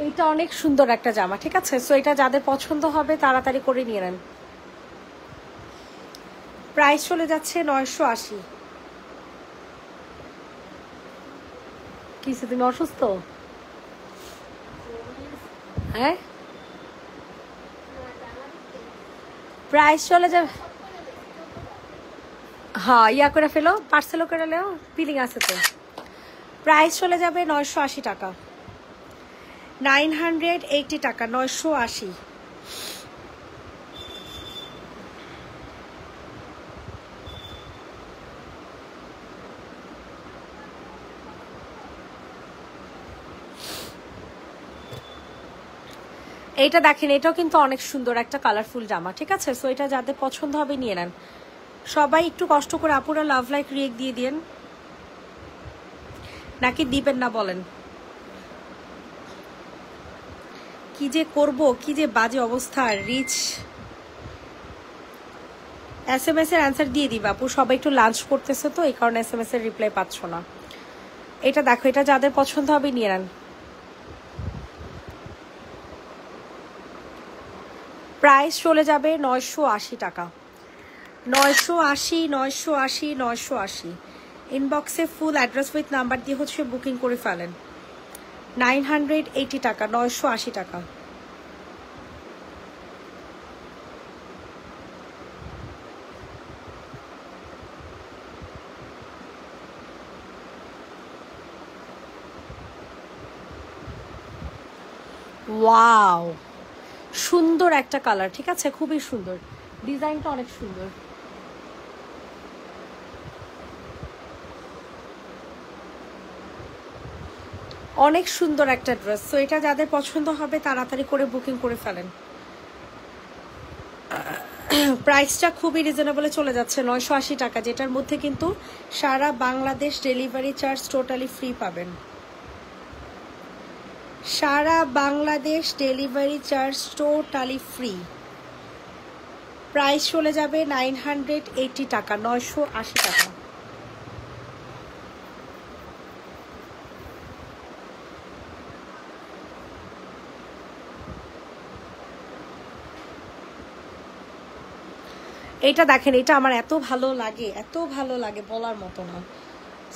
এটা অনেক সুন্দর একটা জামা, ঠিক আছে? সো এটা যাদের পছন্দ হবে তাড়াতাড়ি করে নিয়ে নেন। প্রাইস চলে যাচ্ছে 980। কিসে তুমি অসুস্থ? হ্যাঁ, প্রাইস চলে যাবে, হ্যাঁ, ইয়া করে ফেলো, পার্সেলও করে নেও, বিলিং আছে তো। প্রাইস চলে যাবে 980 টাকা, 980 টাকা, 980। এইটা দেখেন, এটাও কিন্তু অনেক সুন্দর একটা কালারফুল জামা, ঠিক আছে? সো এটা যাদের পছন্দ হবে নিয়ে নেন। সবাই একটু কষ্ট করে আপুরা লাভ লাইক রিয়েক্ট দিয়ে দিন, নাকি দিবেন না বলেন? কি যে করব, কি যে বাজে অবস্থা। রিচ SMS এর অ্যান্সার দিয়ে দিবা আপু, সবাই একটু লাঞ্চ করতেছে তো এই কারণে SMS এর রিপ্লাই পাচ্ছ না। এটা দেখো, এটা যাদের পছন্দ হবে নিয়ে নেন। প্রাইস চলে যাবে 980 টাকা। 980, 980, 980। ইনবক্সে ফুল অ্যাড্রেস উইথ নাম্বার দিয়ে হচ্ছে বুকিং করে ফেলেন। 980 টাকা, 980 টাকা। ওয়াও, সুন্দর একটা কালার, ঠিক আছে? খুবই সুন্দর, ডিজাইনটা অনেক সুন্দর। অনেক সুন্দর একটা ড্রেস। তো এটা যাদের পছন্দ হবে তাড়াতাড়ি করে বুকিং করে ফেলেন। প্রাইসটা খুবই রিজনেবলে চলে যাচ্ছে, 980 টাকা, যেটার মধ্যে কিন্তু সারা Bangladesh delivery charge totally free পাবেন। সারা Bangladesh delivery charge totally free. Price চলে যাবে 980 টাকা, 980 টাকা। এটা দেখেন, এটা আমার এত ভালো লাগে, এত ভালো লাগে বলার মতো না।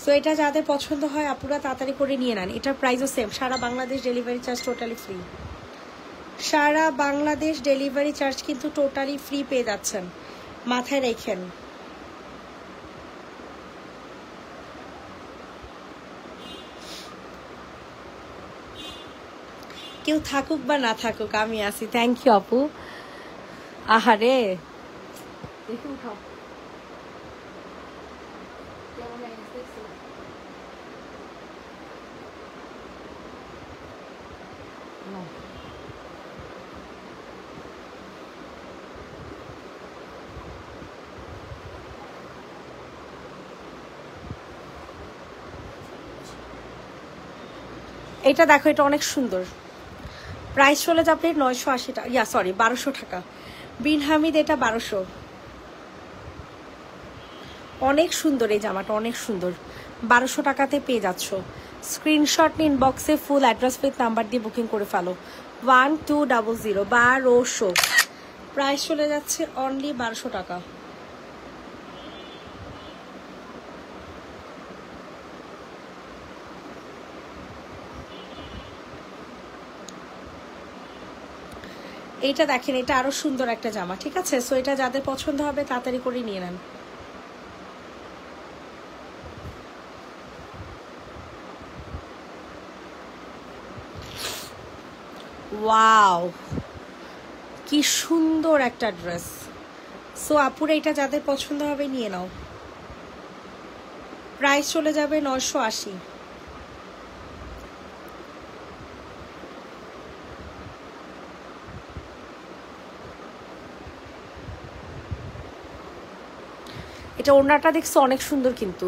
সো এটা যাদের পছন্দ হয় আপুরা তাড়াতাড়ি করে নিয়ে নেন। এটার প্রাইসও সেম, সারা Bangladesh delivery charge totally free. সারা বাংলাদেশ ডেলিভারি চার্জ কিন্তু টোটালি ফ্রি পেয়ে যাচ্ছেন, মাথায় রেখেন। কেউ থাকুক বা না থাকুক আমি আছি। থ্যাংক ইউ আপু। আহারে দেখে উঠাও। এটা দেখো, এটা অনেক সুন্দর। প্রাইস চলে যাবে 980 টাকা, ইয়া সরি 1200 টাকা। বিন হামিদ, এটা 1200। অনেক সুন্দর এই জামাটা, অনেক সুন্দর। 1200 টাকাতে পেয়ে যাচ্ছ। স্ক্রিনশট নিন, ইনবক্সে ফুল অ্যাড্রেস উইথ নাম্বার দিয়ে বুকিং করে ফেলো। 1200, 1200। প্রাইস চলে যাচ্ছে অনলি 1200 টাকা। এইটা দেখেন, এটা আরো সুন্দর একটা জামা, ঠিক আছে? সো এটা যাদের পছন্দ হবে তাড়াতাড়ি করে নিয়ে নেন। ওয়াও, কি সুন্দর একটা ড্রেস। সো আপুরা এটা যাদের পছন্দ হবে নিয়ে নাও। প্রাইস চলে যাবে 980। এটা ওড়নাটা দেখছো অনেক সুন্দর, কিন্তু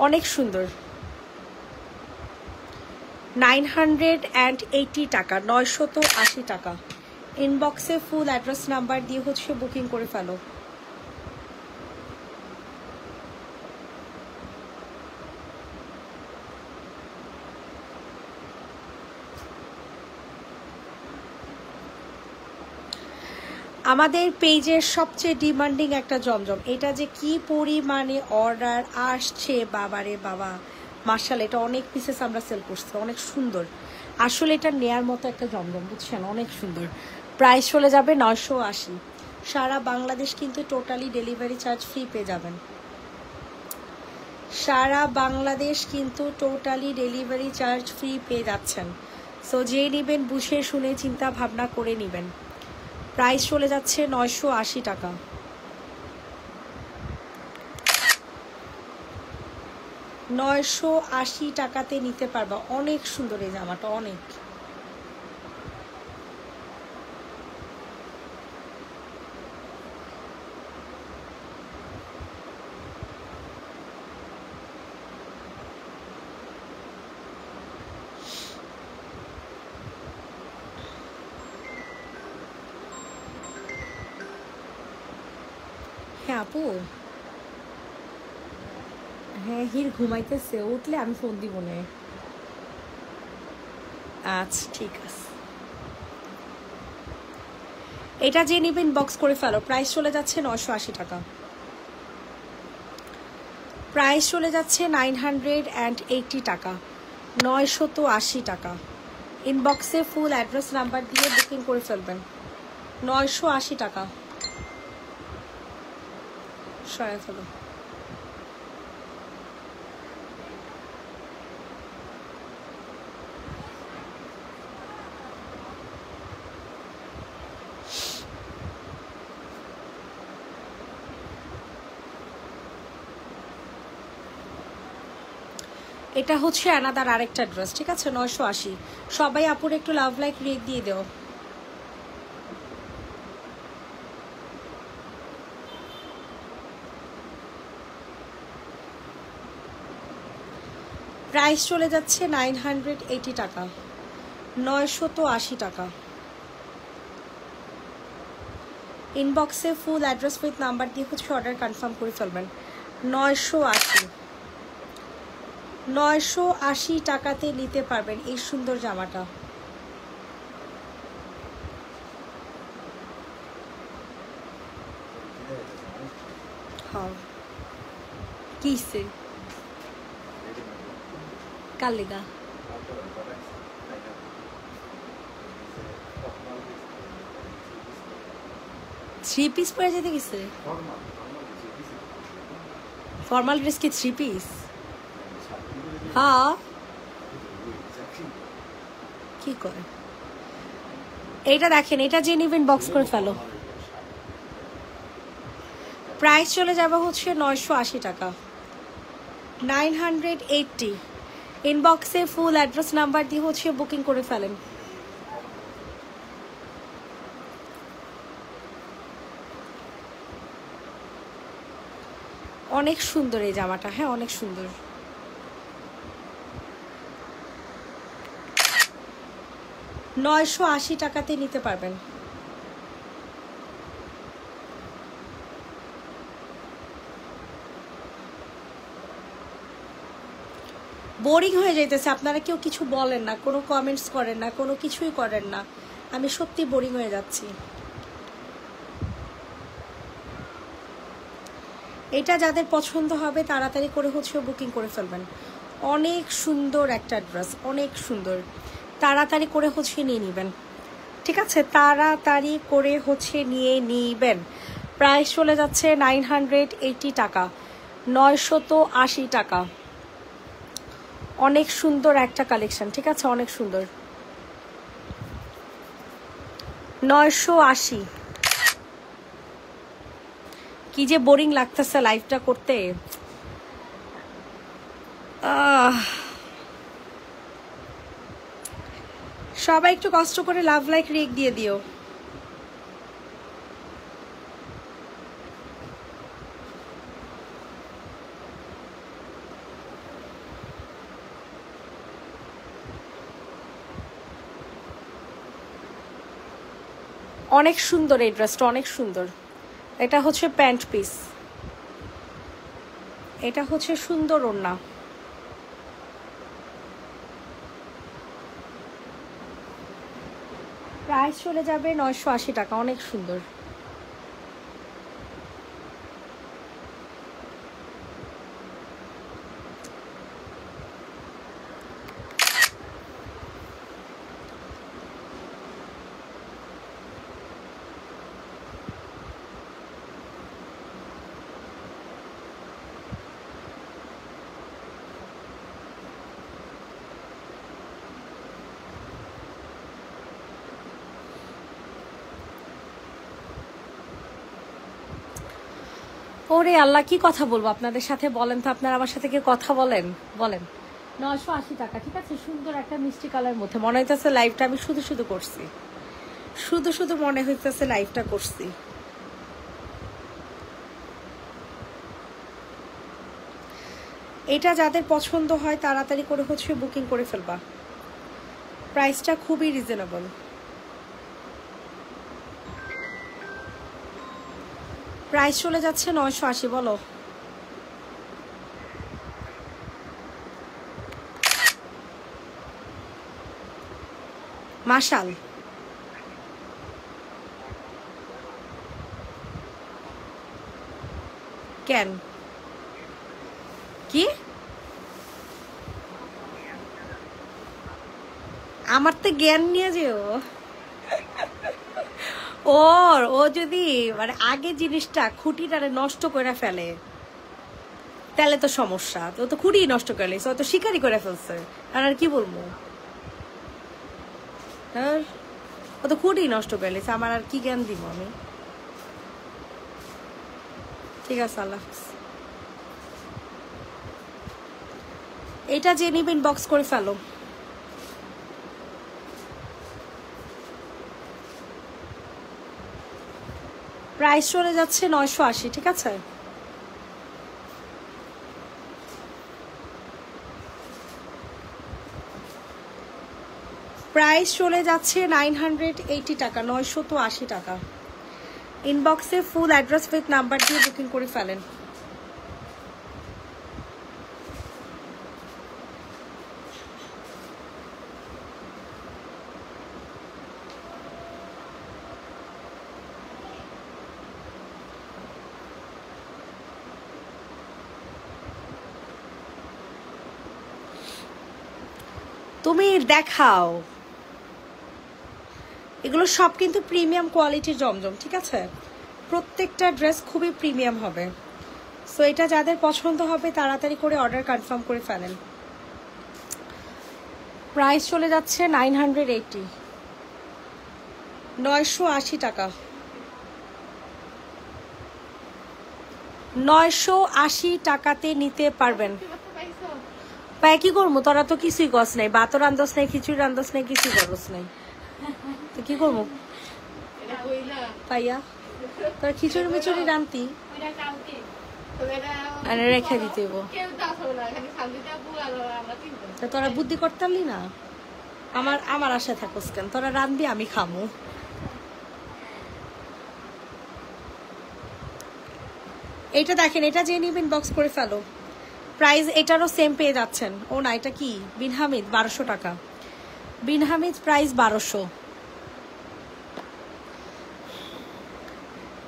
অনেক সুন্দর। 980 টাকা, 980 টাকা। ইনবক্সে ফুল অ্যাড্রেস নাম্বার দিয়ে হচ্ছে বুকিং করে ফেলো। আমাদের পেজের সবচেয়ে ডিমান্ডিং একটা জমজম, এটা যে কি পরিমাণে অর্ডার আসছে বাবারে বাবা, মার্শাল। এটা অনেক পিসেস আমরা সেল করছি, অনেক সুন্দর। আসলে এটা নেয়ার মতো একটা জমজম, বুঝছেন? অনেক সুন্দর। প্রাইস চলে যাবে 980। সারা বাংলাদেশ কিন্তু টোটালি ডেলিভারি চার্জ ফ্রি পেয়ে যাবেন। সারা বাংলাদেশ কিন্তু টোটালি ডেলিভারি চার্জ ফ্রি পেয়ে যাচ্ছেন। সো যে নেবেন বুঝে শুনে চিন্তা ভাবনা করে নেবেন। প্রাইস চলে যাচ্ছে 980 টাকা। 980 টাকাতে নিতে পারবা। অনেক সুন্দর এই জামাটা, অনেক। হ্যাঁ আপু, হ্যাঁ হির ঘুমাইতেছে, উঠলে আমি ফোন দিব না। আচ্ছা ঠিক আছে, এটা যে নিবেন বক্স করে ফেলো। প্রাইস চলে যাচ্ছে 980 টাকা, প্রাইস চলে যাচ্ছে 980 টাকা, 980 টাকা। ইনবক্সে ফুল অ্যাড্রেস নাম্বার দিয়ে বুকিং করে ফেলবেন। 980 টাকা, সরাই ফেলো। এটা হচ্ছে অ্যানাদার আরেকটা ড্রেস, ঠিক আছে? 980। সবাই আপুর একটু লাভ লাইক রিয়েক্ট দিয়ে দাও। প্রাইস চলে যাচ্ছে 980 টাকা, 980 টাকা। ইনবক্সে ফুল অ্যাড্রেস উইথ নাম্বার দিয়ে হচ্ছে অর্ডার কনফার্ম করে ফেলবেন। 980 টাকাতে নিতে পারবেন এই সুন্দর জামাটা। হ্যাঁ কিসে কালিগা 3 পিস পরে যেতে গেছে? ফর্মাল ড্রেস কি 3 পিস? হ্যাঁ কি করে? এইটা দেখেন, এটা যে নিবেন বক্স করে ফেলো। প্রাইস চলে যাবে হচ্ছে 980 টাকা, 980। ইনবক্সে ফুল অ্যাড্রেস নাম্বার দিয়ে হচ্ছে বুকিং করে ফেলেন। অনেক সুন্দর এই জামাটা, হ্যাঁ অনেক সুন্দর। $980 টাকাতে নিতে পারবেন। বোরিং হয়ে যাইতেছে, আপনারা কেউ কিছু বলেন না, কোনো কমেন্টস করেন না, কোনো কিছুই করেন না। আমি সত্যি বোরিং হয়ে যাচ্ছি। এটা যাদের পছন্দ হবে তাড়াতাড়ি করে হচ্ছে বুকিং করে ফেলবেন। অনেক সুন্দর একটা ড্রেস, অনেক সুন্দর। তাড়াতাড়ি করে হচ্ছে নিয়ে নেবেন, ঠিক আছে? তাড়াতাড়ি করে হচ্ছে নিয়ে নিবেন। প্রাইস চলে যাচ্ছে 980 টাকা, 980 টাকা। অনেক সুন্দর একটা কালেকশন, ঠিক আছে? অনেক সুন্দর। 980। কি যে বোরিং লাগতেছে লাইভটা করতে। সবাই একটু কষ্ট করে লাভ লাইক রিয়েক্ট দিয়ে দিও। অনেক সুন্দর এই ড্রেসটা, অনেক সুন্দর। এটা হচ্ছে প্যান্ট পিস, এটা হচ্ছে সুন্দর ওড়না। প্রাইস চলে যাবে 980 টাকা, অনেক সুন্দর। ওরে আল্লাহ, কি কথা বলবো আপনাদের সাথে বলেন তো? আপনারা আমার সাথে কি কথা বলেন? বলেন। 980 টাকা, ঠিক আছে? সুন্দর একটা মিষ্টি কালার মধ্যে। মনে হইতেছে লাইভটা আমি শুধু শুধু করছি, শুধু শুধু মনে হইতেছে লাইভটা করছি। এটা যাদের পছন্দ হয় তাড়াতাড়ি করে হচ্ছে বুকিং করে ফেলবা। প্রাইসটা খুবই রিজনেবল। প্রাইস চলে যাচ্ছে 980। বলো মাশাল। কেন কি আমার তো জ্ঞান নিয়ে যেও ও যদি মানে আগে জিনিসটা খুঁটিটারে নষ্ট করে ফেলে তাহলে তো সমস্যা। ও তো খুঁটি নষ্ট করে ও তো শিকারি করে ফেলছে। আর কি বলবো, ও তো খুঁটি নষ্ট করে লেছে, আমার আর কি জ্ঞান দিব আমি। ঠিক আছে, আল্লাহ হাফেজ। এটা যে নিবে ইনবক্স করে ফেলো। প্রাইস চলে যাচ্ছে 980। ঠিক আছে, প্রাইস চলে যাচ্ছে 980 টাকা, 980 টাকা। ইনবক্সে ফুল অ্যাড্রেস উইথ নাম্বার দিয়ে বুকিং করে ফেলেন। তুমি দেখাও, এগুলো সব কিন্তু প্রিমিয়াম কোয়ালিটির জমজম। ঠিক আছে, প্রত্যেকটা ড্রেস খুবই প্রিমিয়াম হবে। সো এটা যাদের পছন্দ হবে তাড়াতাড়ি করে অর্ডার কনফার্ম করে ফেলেন। প্রাইস চলে যাচ্ছে 980, 980 টাকা, 980 টাকাতে নিতে পারবেন। পায়ে কি করবো, তোরা তো কিছুই গছ নাই, বাতো রান্ধস নাই, খিচুড়ি রান্ধস নাই, কিছুই করস নাই, তো কি করবো পাইয়া? তোর খিচুড়ি মিচুড়ি রান্তি রেখে দিতে, তোরা বুদ্ধি করতামলি না। আমার আশা থাকোস কেন, তোরা রান্ধবি আমি খামু। এটা দেখেন, এটা যে নিবেন বক্স করে ফেলো। প্রাইস এটারও সেম পেয়ে যাচ্ছেন। ও না, এটা কি বিন হামিদ, 1200 টাকা। বিন হামিদ প্রাইস 1200।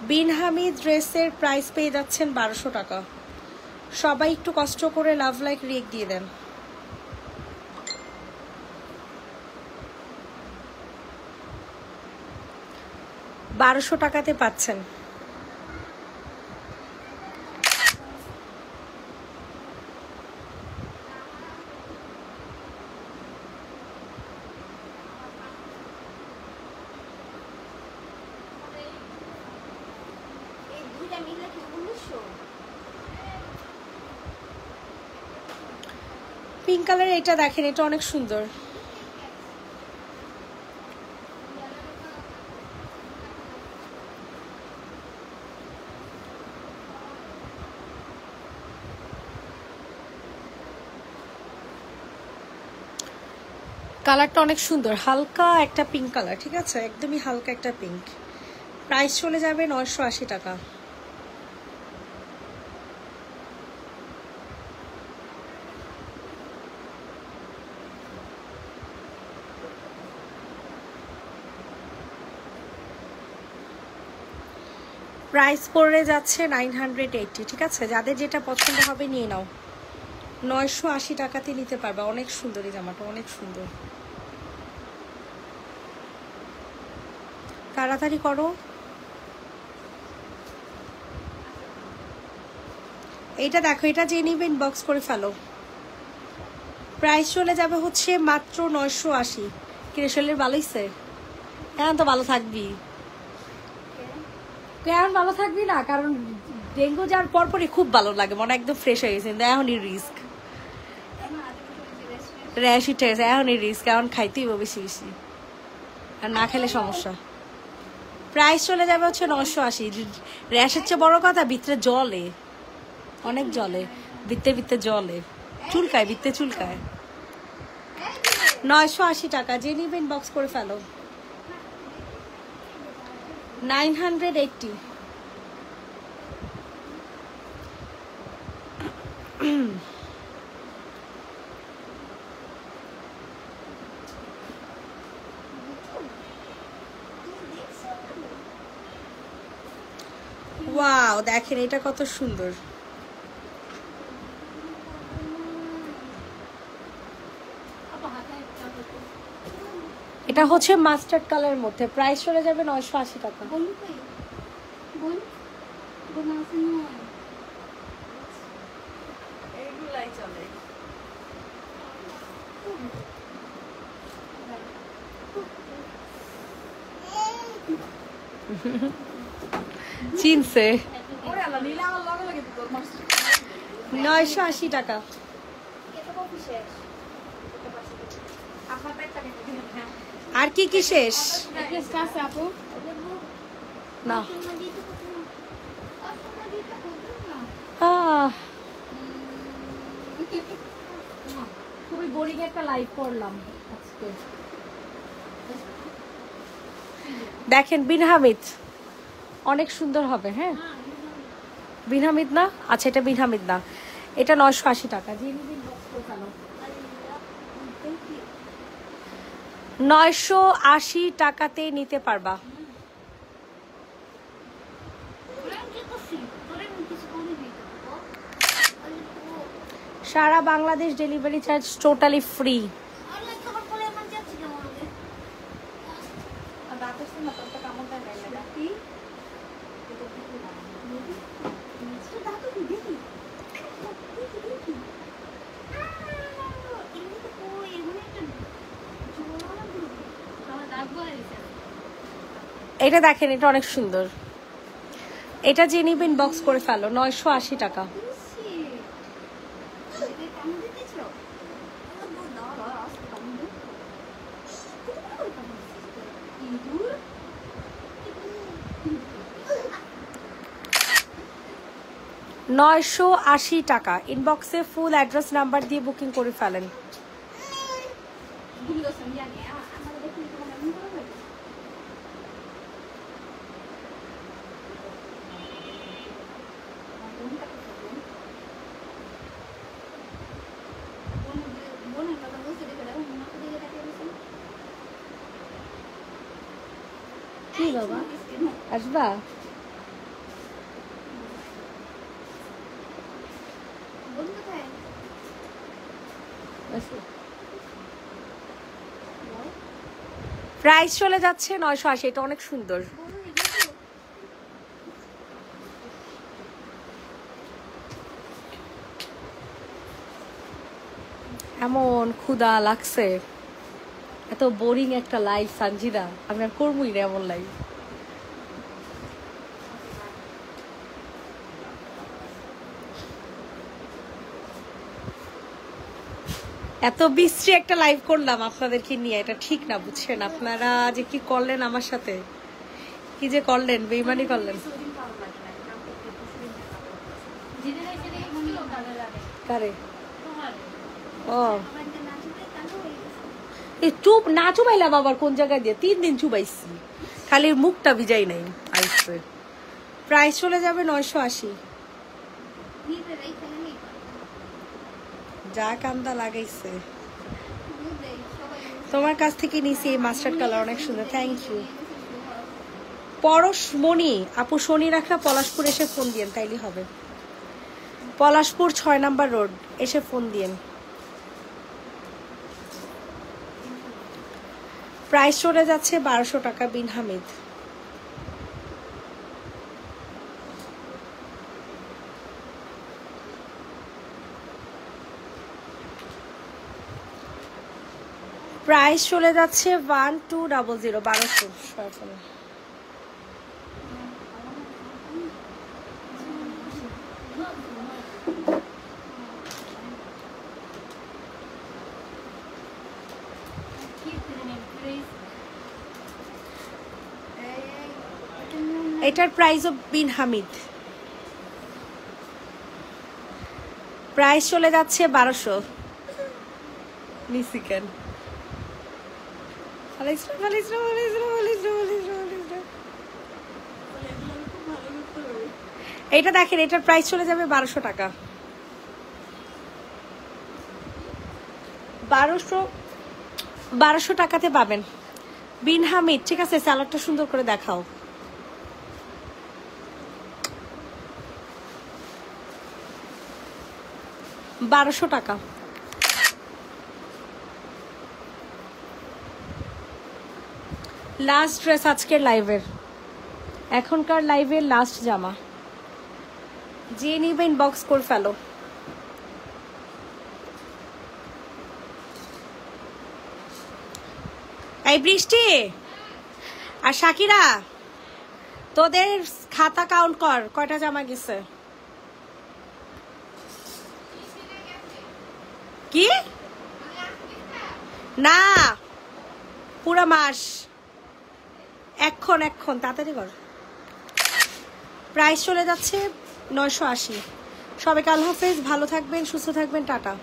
বিন হামিদ ড্রেসের প্রাইস পেয়ে যাচ্ছেন 1200 টাকা। সবাই একটু কষ্ট করে লাভ লাইক রিয়েক্ট দিয়ে দেন। বারোশো টাকাতে পাচ্ছেন। পিঙ্ক কালার এটা দেখেন, এটা অনেক সুন্দর। কালারটা অনেক সুন্দর, হালকা একটা পিঙ্ক কালার। ঠিক আছে, একদমই হালকা একটা পিঙ্ক। প্রাইস চলে যাবে 980 টাকা। প্রাইস পড়ে যাচ্ছে 980। ঠিক আছে, যাদের যেটা পছন্দ হবে নিয়ে নাও। 980 টাকাতে নিতে পারবে। অনেক সুন্দর এই জামাটা, অনেক সুন্দর। তাড়াতাড়ি করো। এইটা দেখো, এটা যে নিবে ইনবক্স করে ফেলো। প্রাইস চলে যাবে হচ্ছে মাত্র 980। কিরে শরীরের ভালো হইছে? এখন তো ভালো থাকবি, এখন ভালো থাকবি না, কারণ ডেঙ্গু যাওয়ার পরপরই খুব ভালো লাগে, মনে একদম ফ্রেশ হয়ে গেছে। এখনই রিস্ক, র্যাশ উঠে গেছে, এখনই রিস্ক। এখন খাইতেই বেশি বেশি, আর না খেলে সমস্যা। প্রাইস চলে যাবে হচ্ছে 980। র্যাশ হচ্ছে বড় কথা, ভিতরে জলে, অনেক জলে, ভিতরে ভিতরে জলে, চুলকায়, ভিতরে চুলকায়। 980 টাকা, যে নিবেন বক্স করে ফেলো। 980। ওয়াও, দেখেন এটা কত সুন্দর। এটা হচ্ছে মাস্টার্ড কালারের মধ্যে, প্রাইস চলে যাবে 980 টাকা। চিনছে 980 টাকা। আর কি কি শেষ না? খুবই বোরিং একটা লাইভ করলাম আজকে। দেখেন বিন হামিদ অনেক সুন্দর হবে। হ্যাঁ বিন হামিদ না, আচ্ছা এটা বিন হামিদ না, এটা 980 টাকা। 980 টাকাতে নিতে পারবা। সারা Bangladesh delivery charge totally free. এটা দেখেন এটা অনেক সুন্দর, এটা যে নিবেন বক্স করে ফেলো। 980 টাকা। $980 টাকা। ইনবক্সে ফুল অ্যাড্রেস নাম্বার দিয়ে বুকিং করে ফেলেন। কি বাবা আসবা? প্রাইস চলে যাচ্ছে 980। এটা অনেক সুন্দর। এমন ক্ষুধা লাগছে, এত বোরিং একটা লাইফ সানজিদা, আমি আর করবই না এমন লাইফ। এত বিশ্রী একটা লাইভ করলাম আপনাদেরকে নিয়ে, এটা ঠিক না বুঝছেন? আপনারা যে কি করলেন আমার সাথে, কি যে করলেন, বেইমানি করলেন। কারে? ও এই চুপ না চুবাইলাম আবার কোন জায়গায় দিয়ে? 3 দিন চুবাইছি, খালি মুখটা ভিজাই নাই আইসে। প্রাইস চলে যাবে 980। যা কান্দা লাগাইছে। তোমার কাছ থেকে নিছি এই মাস্টার্ড কালার, অনেক সুন্দর, থ্যাংক ইউ। পরশমণি আপু, শনি রাখা পলাশপুর এসে ফোন দিয়েন, তাইলে হবে। পলাশপুর 6 নাম্বার রোড এসে ফোন দিয়েন। প্রাইস চলে যাচ্ছে 1200 টাকা। বিন হামিদ। প্রাইস চলে যাচ্ছে 1200, 1200। এটার প্রাইস অফ বিন হামিদ, প্রাইস চলে যাচ্ছে 1200। নিসিকেন এটা দেখেন, এটার প্রাইস চলে যাবে 1200 টাকা। 1200 টাকাতে পাবেন। বিন হামিদ, ঠিক আছে, স্যালাডটা সুন্দর করে দেখাও। টাকা। লাস্ট ড্রেস আজকের লাইভের, এখনকার লাইভের লাস্ট জামা, যে নিবে ইনবক্স করে ফেলো। এই বৃষ্টি আর শাকিরা, তোদের খাতা কাউন্ট কর, কয়টা জামা গেছে? কি না, পুরা মাস। এখন তাড়াতাড়ি কর। প্রাইস চলে যাচ্ছে 980। সবাইকে আল্লাহ হাফেজ, ভালো থাকবেন, সুস্থ থাকবেন, টাটা।